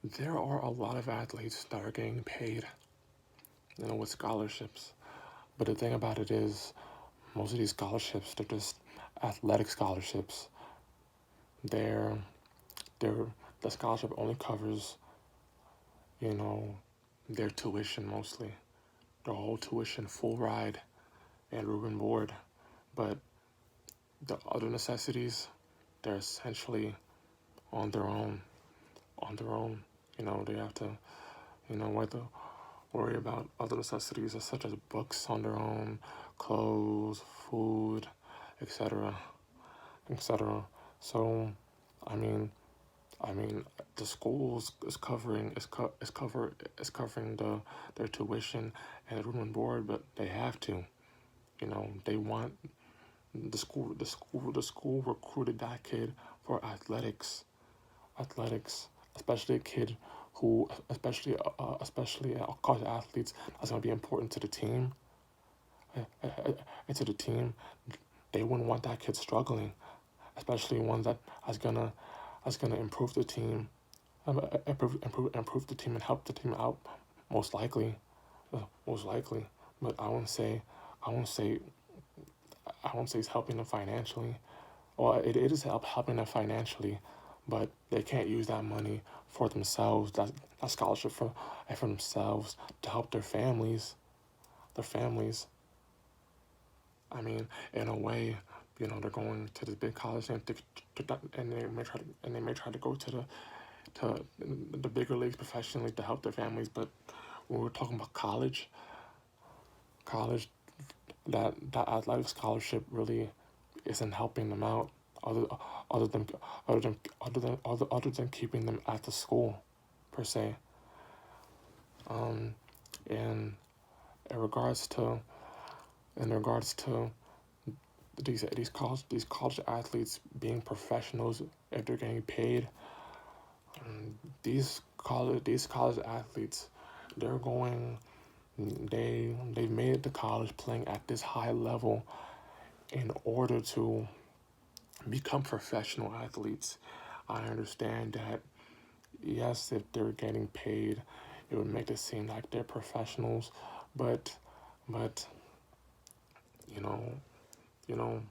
there are a lot of athletes that are getting paid, with scholarships. But the thing about it is, most of these scholarships, they're just athletic scholarships. They're, they're, the scholarship only covers, you know, their tuition mostly. Their whole tuition, full ride, and room and board. But the other necessities, they're essentially on their own. On their own. They have to, whether worry about other necessities such as books on their own, clothes, food, etc., etc. So, I mean, I mean, the schools is covering their tuition and room and board, but they have to. They want the school recruited that kid for athletics, especially a kid who, especially college athletes, that's gonna be important to the team, and to the team. They wouldn't want that kid struggling, especially one that's gonna improve the team, improve the team and help the team out, most likely, most likely. But I won't say, I won't say it's helping them financially. Well, it is helping them financially, but they can't use that money for themselves, that scholarship for themselves, to help their families. Their families. I mean, in a way, they're going to this big college, and they may try to go to the bigger leagues professionally to help their families. But when we're talking about college, that athletic scholarship really isn't helping them out, other other than other than keeping them at the school, per se. Um, and in regards to in regards to these college athletes being professionals, if they're getting paid, these college athletes, they're going they've made it to college playing at this high level in order to become professional athletes. I understand that, yes, if they're getting paid, it would make it seem like they're professionals, but but you know you know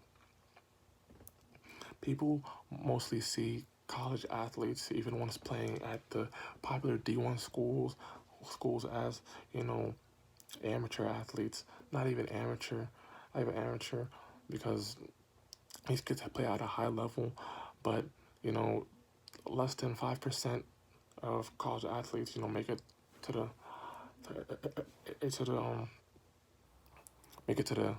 people mostly see college athletes, even ones playing at the popular D1 schools, as, you know amateur athletes. Not even amateur, because these kids play at a high level, but, you know less than 5% of college athletes, make it to the to the make it to the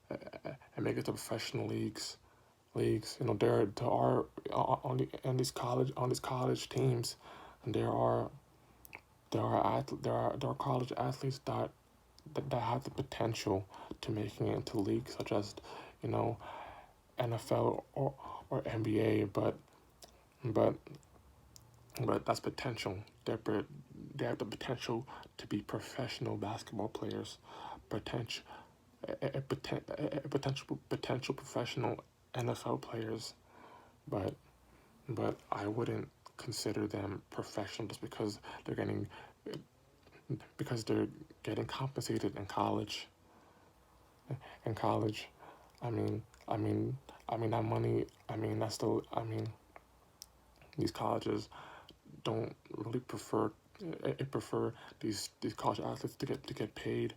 and make it to professional leagues. There are, on these college teams, and there are college athletes that have the potential to making it into leagues such as, you know NFL or NBA, but that's potential. They have the potential to be professional basketball players, potential potential professional NFL players, but I wouldn't consider them professional just because they're getting compensated in college. In college, I mean, I mean, that money. That's still. These colleges don't really prefer these college athletes to get paid.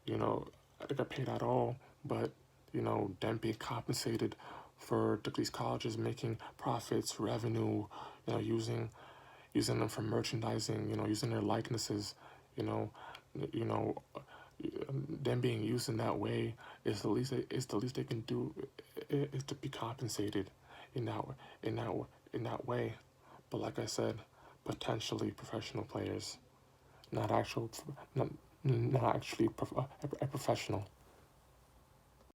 You know, to get paid at all. But, them being compensated for these colleges making profits, revenue. Using them for merchandising. Using their likenesses. You know, you know, them being used in that way is the least they can do, is to be compensated in that in that way. But like I said, potentially professional players, not actual, not, not actually a professional.